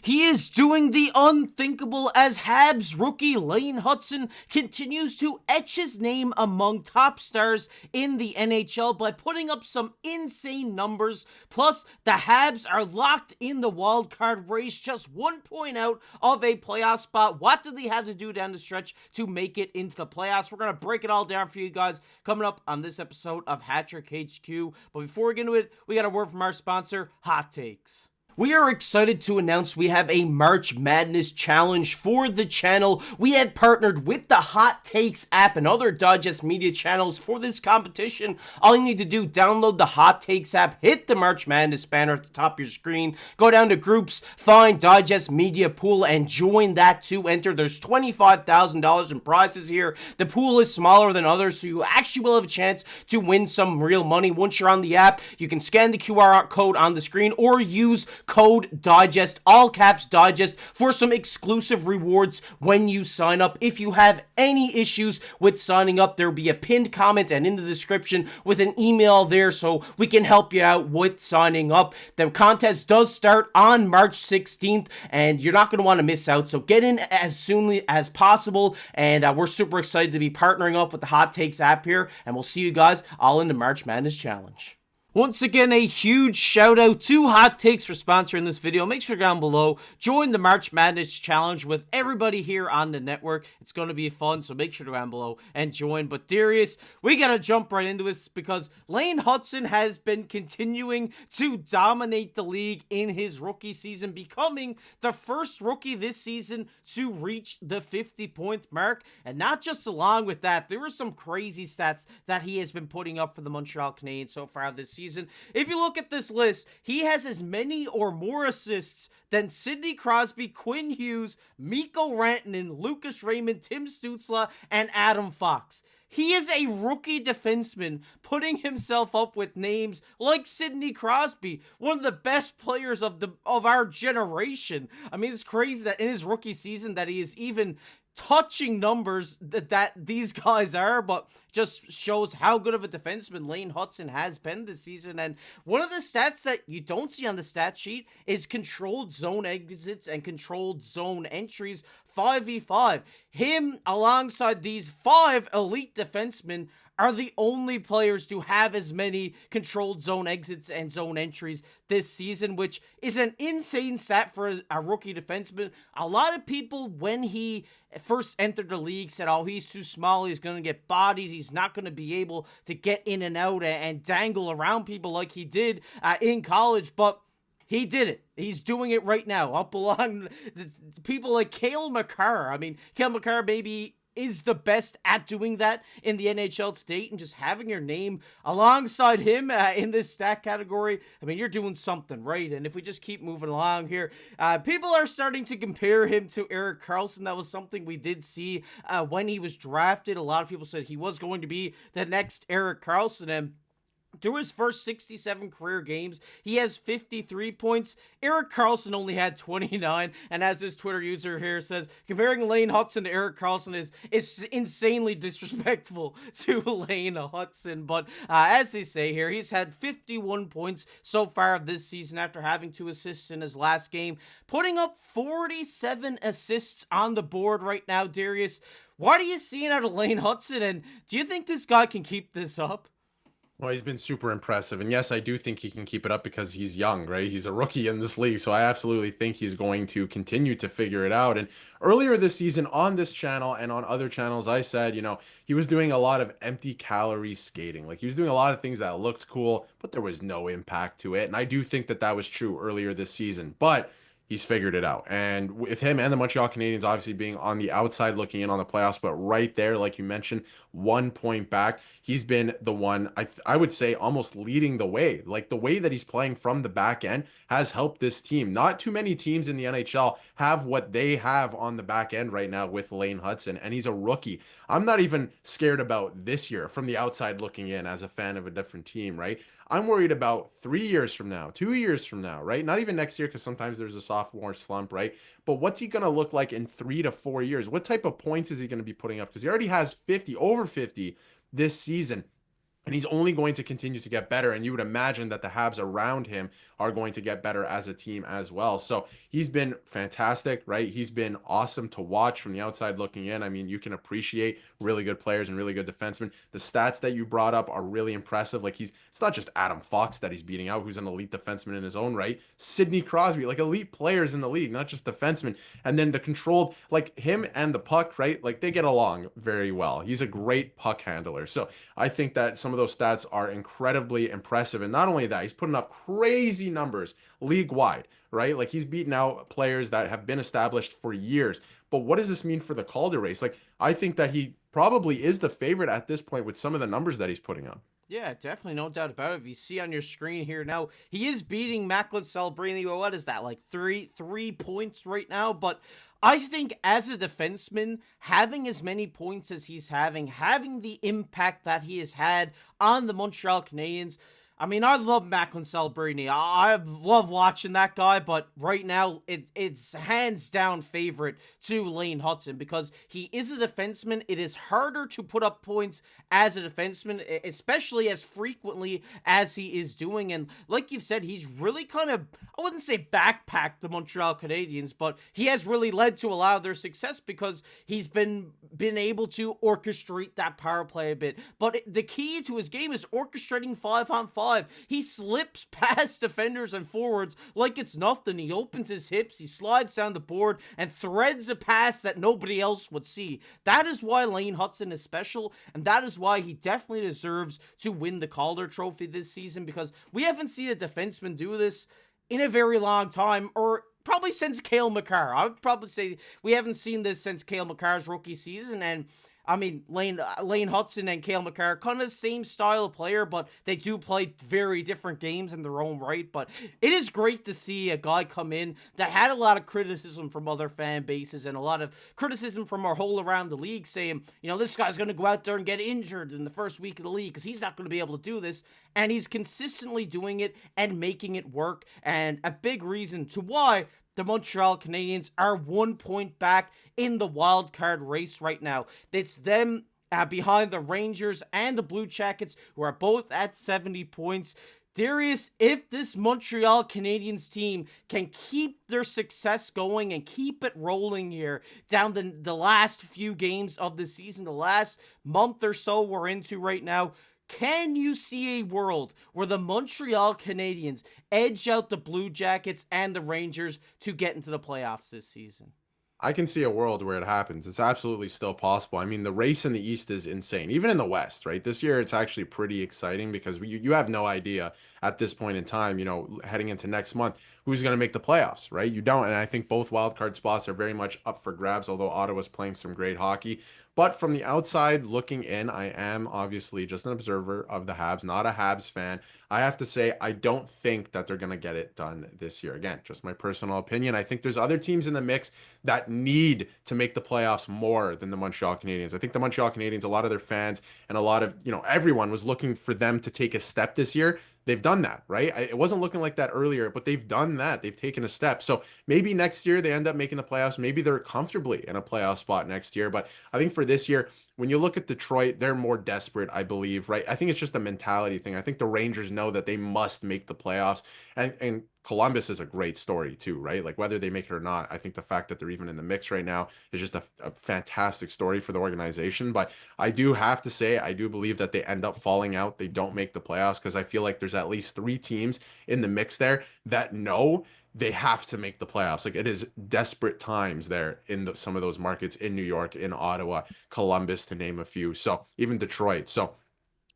He is doing the unthinkable as Habs rookie Lane Hutson continues to etch his name among top stars in the NHL by putting up some insane numbers. Plus, the Habs are locked in the wildcard race, just 1 point out of a playoff spot. What do they have to do down the stretch to make it into the playoffs? We're going to break it all down for you guys coming up on this episode of Hattrick HQ. But before we get into it, we got a word from our sponsor, Hot Takes. We are excited to announce we have a March Madness challenge for the channel. We have partnered with the Hot Takes app and other Digest Media channels for this competition. All you need to do, download the Hot Takes app, hit the March Madness banner at the top of your screen, go down to groups, find Digest Media Pool, and join that to enter. There's $25,000 in prizes here. The pool is smaller than others, so you actually will have a chance to win some real money. Once you're on the app, you can scan the QR code on the screen or use code DIGEST, all caps DIGEST, for some exclusive rewards when you sign up. If you have any issues with signing up, there will be a pinned comment and in the description with an email there so we can help you out with signing up. The contest does start on March 16th and you're not going to want to miss out, so get in as soon as possible. And we're super excited to be partnering up with the Hot Takes app here, and we'll see you guys all in the March Madness Challenge. Once again, a huge shout out to Hot Takes for sponsoring this video. Make sure down below, join the March Madness Challenge with everybody here on the network. It's going to be fun, so make sure to down below and join. But Darius, we got to jump right into this because Lane Hutson has been continuing to dominate the league in his rookie season, becoming the first rookie this season to reach the 50-point mark. And not just along with that, there were some crazy stats that he has been putting up for the Montreal Canadiens so far this season. If you look at this list, he has as many or more assists than Sidney Crosby, Quinn Hughes, Mikko Rantanen, Lucas Raymond, Tim Stützle, and Adam Fox. He is a rookie defenseman putting himself up with names like Sidney Crosby, one of the best players of our generation. I mean, it's crazy that in his rookie season that he is even touching numbers that these guys are, but just shows how good of a defenseman Lane Hutson has been this season. And one of the stats that you don't see on the stat sheet is controlled zone exits and controlled zone entries, 5v5. Him alongside these 5 elite defensemen are the only players to have as many controlled zone exits and zone entries this season, which is an insane stat for a rookie defenseman. A lot of people, when he first entered the league, said, oh, he's too small, he's going to get bodied, he's not going to be able to get in and out and dangle around people like he did in college, but he did it. He's doing it right now, up along the people like Cale Makar. I mean, Cale Makar maybe is the best at doing that in the NHL state, and just having your name alongside him in this stat category, I mean, you're doing something right. And if we just keep moving along here, people are starting to compare him to Erik Karlsson. That was something we did see when he was drafted. A lot of people said he was going to be the next Erik Karlsson, and through his first 67 career games, he has 53 points. Erik Karlsson only had 29, and as this Twitter user here says, comparing Lane Hutson to Erik Karlsson is insanely disrespectful to Lane Hutson. But as they say here, he's had 51 points so far this season after having 2 assists in his last game, putting up 47 assists on the board right now. Darius, what are you seeing out of Lane Hutson, and do you think this guy can keep this up? Well, he's been super impressive. And yes, I do think he can keep it up because he's young, right? He's a rookie in this league. So I absolutely think he's going to continue to figure it out. And earlier this season on this channel and on other channels, I said, he was doing a lot of empty calorie skating. Like, he was doing a lot of things that looked cool, but there was no impact to it. And I do think that that was true earlier this season. But he's figured it out. And with him and the Montreal Canadiens obviously being on the outside looking in on the playoffs, but right there, like you mentioned, 1 point back, he's been the one, I would say, almost leading the way. Like, the way that he's playing from the back end has helped this team. Not too many teams in the NHL have what they have on the back end right now with Lane Hutson, and he's a rookie. I'm not even scared about this year from the outside looking in as a fan of a different team, right? I'm worried about 3 years from now, 2 years from now, right? Not even next year, because sometimes there's a sophomore slump, right? But what's he going to look like in 3 to 4 years? What type of points is he going to be putting up? Because he already has 50, over 50 this season. And he's only going to continue to get better. And you would imagine that the Habs around him are going to get better as a team as well. So he's been fantastic, right? He's been awesome to watch from the outside looking in. I mean, you can appreciate really good players and really good defensemen. The stats that you brought up are really impressive. Like it's not just Adam Fox that he's beating out, who's an elite defenseman in his own right. Sidney Crosby, like elite players in the league, not just defensemen. And then the controlled, like him and the puck, right? Like they get along very well. He's a great puck handler. So I think that some of those stats are incredibly impressive. And not only that, he's putting up crazy numbers league wide, right? Like he's beaten out players that have been established for years. But what does this mean for the Calder race? Like I think that he probably is the favorite at this point with some of the numbers that he's putting up. Yeah, definitely, no doubt about it. If you see on your screen here now, he is beating Macklin Celebrini. Well, what is that, like three points right now? But I think as a defenseman, having as many points as he's having the impact that he has had on the Montreal Canadiens, I mean, I love Macklin Celebrini. I love watching that guy, but right now, it's hands down favorite to Lane Hutson because he is a defenseman. It is harder to put up points as a defenseman, especially as frequently as he is doing. And like you've said, he's really kind of, I wouldn't say backpacked the Montreal Canadiens, but he has really led to a lot of their success because he's been able to orchestrate that power play a bit. But the key to his game is orchestrating 5-on-5. He slips past defenders and forwards like it's nothing. He opens his hips, he slides down the board, and threads a pass that nobody else would see. That is why Lane Hutson is special, and that is why he definitely deserves to win the Calder Trophy this season, because we haven't seen a defenseman do this in a very long time, or probably since Cale Makar. I would probably say we haven't seen this since Cale Makar's rookie season, and I mean, Lane Hutson and Cale Makar, kind of the same style of player, but they do play very different games in their own right. But it is great to see a guy come in that had a lot of criticism from other fan bases and a lot of criticism from our whole around the league saying, you know, this guy's going to go out there and get injured in the first week of the league because he's not going to be able to do this. And he's consistently doing it and making it work. And a big reason to why the Montreal Canadiens are 1 point back in the wild card race right now. It's them behind the Rangers and the Blue Jackets, who are both at 70 points. Darius, if this Montreal Canadiens team can keep their success going and keep it rolling here down the last few games of the season, the last month or so we're into right now, can you see a world where the Montreal Canadiens edge out the Blue Jackets and the Rangers to get into the playoffs this season? I can see a world where it happens. It's absolutely still possible. I mean, the race in the East is insane, even in the West, right? This year, it's actually pretty exciting because you have no idea at this point in time, you know, heading into next month, who's going to make the playoffs, right? You don't. And I think both wildcard spots are very much up for grabs, although Ottawa's playing some great hockey. But from the outside looking in, I am obviously just an observer of the Habs, not a Habs fan. I have to say, I don't think that they're going to get it done this year. Again, just my personal opinion. I think there's other teams in the mix that need to make the playoffs more than the Montreal Canadiens. I think the Montreal Canadiens, a lot of their fans and a lot of, you know, everyone was looking for them to take a step this year. They've done that, right? It wasn't looking like that earlier, but they've done that. They've taken a step. So maybe next year they end up making the playoffs. Maybe they're comfortably in a playoff spot next year. But I think for this year, when you look at Detroit, they're more desperate, I believe, right? I think it's just a mentality thing. I think the Rangers know that they must make the playoffs. And Columbus is a great story too, right? Like whether they make it or not, I think the fact that they're even in the mix right now is just a fantastic story for the organization. But I do have to say, I do believe that they end up falling out. They don't make the playoffs because I feel like there's at least 3 teams in the mix there that know they have to make the playoffs. Like it is desperate times there in some of those markets in New York, in Ottawa, Columbus, to name a few. So even Detroit. So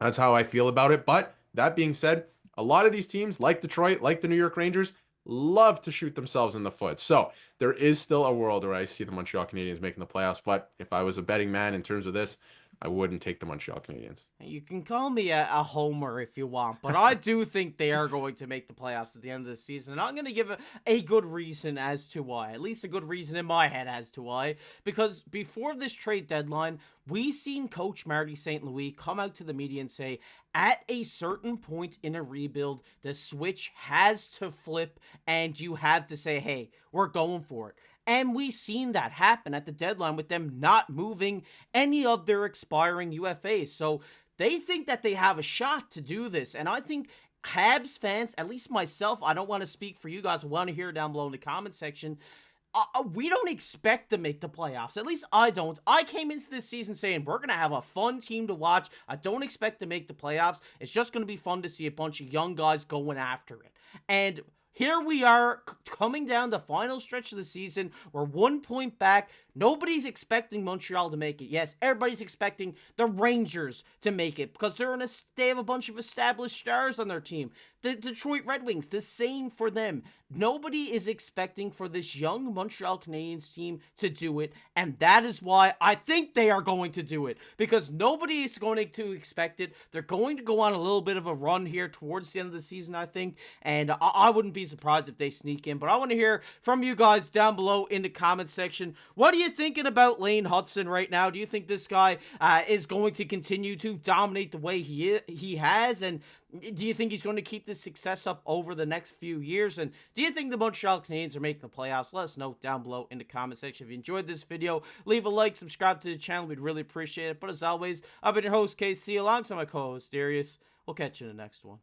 that's how I feel about it. But that being said, a lot of these teams, like Detroit, like the New York Rangers, love to shoot themselves in the foot. So there is still a world where I see the Montreal Canadiens making the playoffs. But if I was a betting man in terms of this, I wouldn't take the Montreal Canadiens. You can call me a homer if you want, but I do think they are going to make the playoffs at the end of the season. And I'm going to give a good reason as to why, at least a good reason in my head as to why. Because before this trade deadline, we seen Coach Marty St. Louis come out to the media and say, at a certain point in a rebuild, the switch has to flip and you have to say, hey, we're going for it. And we seen that happen at the deadline with them not moving any of their expiring UFAs. So they think that they have a shot to do this. And I think Habs fans, at least myself, I don't want to speak for you guys, I want to hear it down below in the comment section. We don't expect to make the playoffs. At least I don't. I came into this season saying we're going to have a fun team to watch. I don't expect to make the playoffs. It's just going to be fun to see a bunch of young guys going after it. And here we are coming down the final stretch of the season. We're 1 point back. Nobody's expecting Montreal to make it. Yes, everybody's expecting the Rangers to make it because they have a bunch of established stars on their team. The Detroit Red Wings, the same for them. Nobody is expecting for this young Montreal Canadiens team to do it, and that is why I think they are going to do it, because nobody is going to expect it. They're going to go on a little bit of a run here towards the end of the season, I think, and I wouldn't be surprised if they sneak in, but I want to hear from you guys down below in the comment section. What are you thinking about Lane Hutson right now? Do you think this guy is going to continue to dominate the way he has, and do you think he's going to keep this success up over the next few years? And do you think the Montreal Canadiens are making the playoffs? Let us know down below in the comment section. If you enjoyed this video, leave a like, subscribe to the channel. We'd really appreciate it. But as always, I've been your host, KC, alongside my co-host, Darius. We'll catch you in the next one.